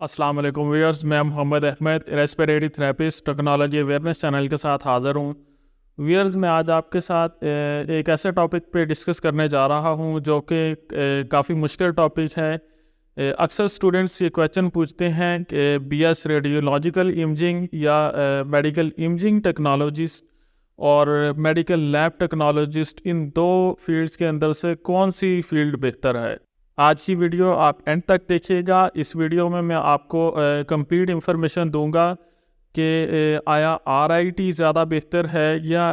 अस्सलाम वालेकुम व्यूअर्स, मैं Mohammad Ahmed respiratory therapist technology awareness channel के साथ हाज़िर हूँ। व्यूअर्स, मैं आज आपके साथ एक ऐसे टॉपिक पे डिस्कस करने जा रहा हूँ जो कि काफ़ी मुश्किल टॉपिक है। अक्सर स्टूडेंट्स ये क्वेश्चन पूछते हैं कि बीएस रेडियोलॉजिकल इमेजिंग या मेडिकल इमेजिंग टेक्नोलॉजिस्ट और मेडिकल लैब टेक्नोलॉजिस्ट, इन दो फील्ड्स के अंदर से कौन सी फील्ड बेहतर है। आज की वीडियो आप एंड तक देखिएगा। इस वीडियो में मैं आपको कंप्लीट इंफॉर्मेशन दूंगा कि आया आरआईटी ज़्यादा बेहतर है या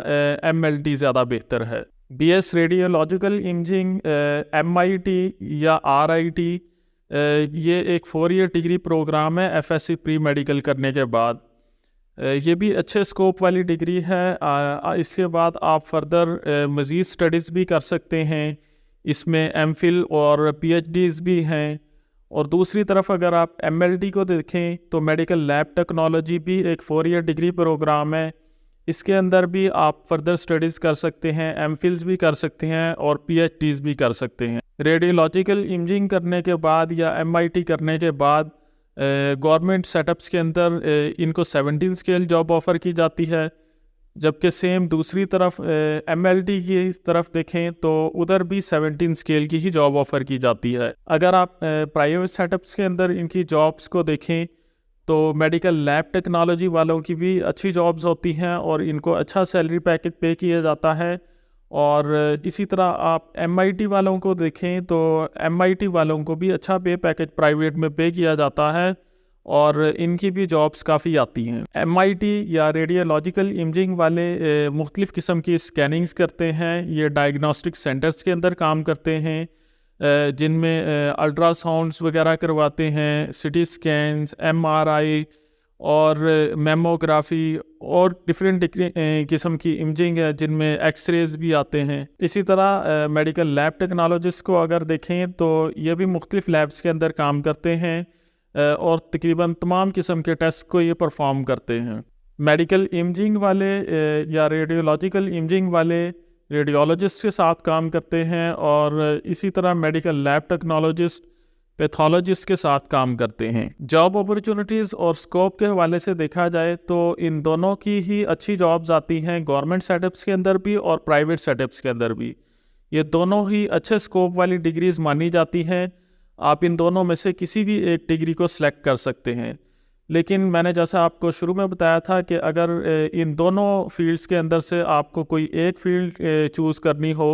एमएलटी ज़्यादा बेहतर है। बीएस रेडियोलॉजिकल इमेजिंग, एमआईटी या आरआईटी, ये एक 4 ईयर डिग्री प्रोग्राम है एफएससी प्री मेडिकल करने के बाद। ये भी अच्छे स्कोप वाली डिग्री है। इसके बाद आप फर्दर मज़ीद स्टडीज़ भी कर सकते हैं। इसमें एमफिल और पीएचडीज़ भी हैं। और दूसरी तरफ अगर आप एमएलटी को देखें तो मेडिकल लैब टेक्नोलॉजी भी एक 4 ईयर डिग्री प्रोग्राम है। इसके अंदर भी आप फर्दर स्टडीज़ कर सकते हैं, एमफिल्स भी कर सकते हैं और पीएचडीज़ भी कर सकते हैं। रेडियोलॉजिकल इमेजिंग करने के बाद या एमआईटी करने के बाद गवर्नमेंट सेटअप्स के अंदर इनको 17 स्केल जॉब ऑफ़र की जाती है, जबकि सेम दूसरी तरफ एमएलटी की तरफ देखें तो उधर भी 17 स्केल की ही जॉब ऑफ़र की जाती है। अगर आप प्राइवेट सेटअप्स के अंदर इनकी जॉब्स को देखें तो मेडिकल लैब टेक्नोलॉजी वालों की भी अच्छी जॉब्स होती हैं और इनको अच्छा सैलरी पैकेज पे किया जाता है। और इसी तरह आप एमआईटी वालों को देखें तो एमआईटी वालों को भी अच्छा पे पैकेज प्राइवेट में पे किया जाता है और इनकी भी जॉब्स काफ़ी आती हैं। एमआईटी या रेडियोलॉजिकल इमेजिंग वाले मुख्तलिफ़ किस्म की स्कैनिंग्स करते हैं। ये डायग्नोस्टिक सेंटर्स के अंदर काम करते हैं, जिनमें अल्ट्रासाउंड्स वगैरह करवाते हैं, सीटी स्कैन्स, एमआरआई और मेमोग्राफी और डिफरेंट किस्म की इमेजिंग है, जिनमें एक्सरेज भी आते हैं। इसी तरह मेडिकल लैब टेक्नोलॉजिस्ट को अगर देखें तो ये भी मुख्तलिफ़ लैब्स के अंदर काम करते हैं और तकरीबन तमाम किस्म के टेस्ट को ये परफॉर्म करते हैं। मेडिकल इमेजिंग वाले या रेडियोलॉजिकल इमेजिंग वाले रेडियोलॉजिस्ट के साथ काम करते हैं और इसी तरह मेडिकल लैब टेक्नोलॉजिस्ट पैथोलॉजिस्ट के साथ काम करते हैं। जॉब अपॉर्चुनिटीज़ और स्कोप के हवाले से देखा जाए तो इन दोनों की ही अच्छी जॉब्स आती हैं, गवर्नमेंट सेटअप्स के अंदर भी और प्राइवेट सेटअप्स के अंदर भी। ये दोनों ही अच्छे स्कोप वाली डिग्रीज़ मानी जाती हैं। आप इन दोनों में से किसी भी एक डिग्री को सिलेक्ट कर सकते हैं। लेकिन मैंने जैसा आपको शुरू में बताया था कि अगर इन दोनों फील्ड्स के अंदर से आपको कोई एक फील्ड चूज़ करनी हो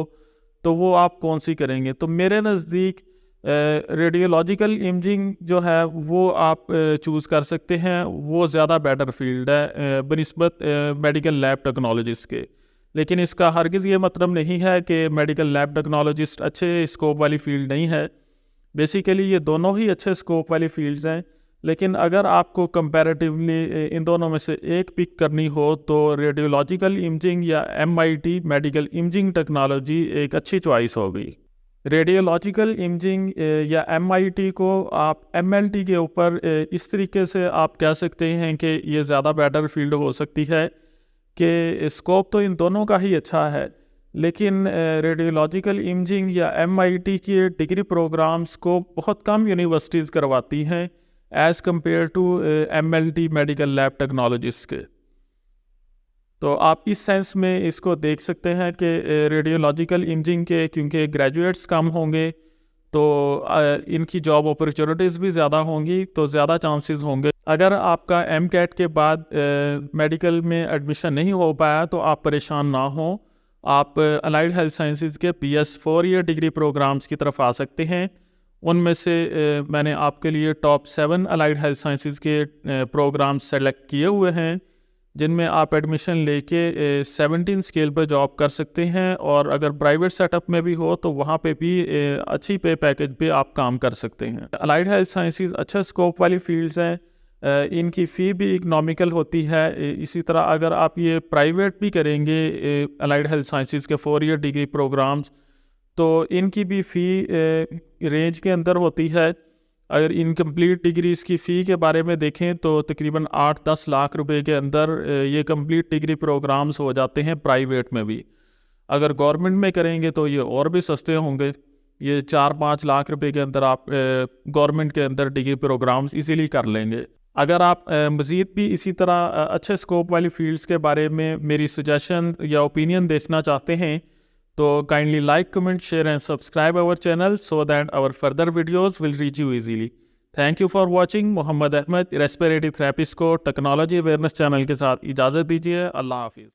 तो वो आप कौन सी करेंगे। तो मेरे नज़दीक रेडियोलॉजिकल इमेजिंग जो है वो आप चूज़ कर सकते हैं। वो ज़्यादा बेटर फील्ड है बनिस्बत मेडिकल लैब टेक्नोलॉजिस्ट के। लेकिन इसका हरगिज़ ये मतलब नहीं है कि मेडिकल लैब टेक्नोलॉजिस्ट अच्छे स्कोप वाली फील्ड नहीं है। बेसिकली ये दोनों ही अच्छे स्कोप वाली फील्ड्स हैं। लेकिन अगर आपको कंपैरेटिवली इन दोनों में से एक पिक करनी हो तो रेडियोलॉजिकल इमेजिंग या एमआईटी मेडिकल इमेजिंग टेक्नोलॉजी एक अच्छी चॉइस होगी। रेडियोलॉजिकल इमेजिंग या एमआईटी को आप एमएलटी के ऊपर इस तरीके से आप कह सकते हैं कि ये ज़्यादा बेटर फील्ड हो सकती है कि स्कोप तो इन दोनों का ही अच्छा है, लेकिन रेडियोलॉजिकल इमेजिंग या एमआईटी के डिग्री प्रोग्राम्स को बहुत कम यूनिवर्सिटीज़ करवाती हैं as compare to MLT medical lab technologist के। तो आप इस सेंस में इसको देख सकते हैं कि रेडियोलॉजिकल इमेजिंग के क्योंकि ग्रेजुएट्स कम होंगे तो इनकी जॉब अपॉर्चुनिटीज़ भी ज़्यादा होंगी, तो ज़्यादा चांसेस होंगे। अगर आपका एमकैट के बाद मेडिकल में एडमिशन नहीं हो पाया तो आप परेशान ना हों। आप अलाइड हेल्थ साइंसेज के बीएस 4 ईयर डिग्री प्रोग्राम्स की तरफ आ सकते हैं। उनमें से मैंने आपके लिए टॉप 7 अलाइड हेल्थ साइंसेज के प्रोग्राम्स सेलेक्ट किए हुए हैं, जिनमें आप एडमिशन लेके 17 स्केल पर जॉब कर सकते हैं। और अगर प्राइवेट सेटअप में भी हो तो वहाँ पे भी अच्छी पे पैकेज पे आप काम कर सकते हैं। अलाइड हेल्थ साइंसेज अच्छा स्कोप वाली फील्ड्स हैं, इनकी फ़ी भी इकनॉमिकल होती है। इसी तरह अगर आप ये प्राइवेट भी करेंगे अलाइड हेल्थ साइंसेज के 4 ईयर डिग्री प्रोग्राम्स तो इनकी भी फ़ी रेंज के अंदर होती है। अगर इनकम्प्लीट डिग्रीज़ की फ़ी के बारे में देखें तो तकरीबन 8-10 लाख रुपए के अंदर ये कंप्लीट डिग्री प्रोग्राम्स हो जाते हैं प्राइवेट में भी। अगर गवर्नमेंट में करेंगे तो ये और भी सस्ते होंगे। ये 4-5 लाख रुपए के अंदर आप गवर्नमेंट के अंदर डिग्री प्रोग्राम्स इजीली कर लेंगे। अगर आप मज़ीद भी इसी तरह अच्छे स्कोप वाली फील्ड्स के बारे में मेरी सजेशन या ओपिनियन देखना चाहते हैं तो kindly like, comment, share and subscribe our channel so that our further videos will reach you easily. Thank you for watching. Mohammad Ahmed, respiratory therapist को टेक्नोलॉजी अवेयरनेस चैनल के साथ इजाज़त दीजिए। अल्लाह हाफिज़।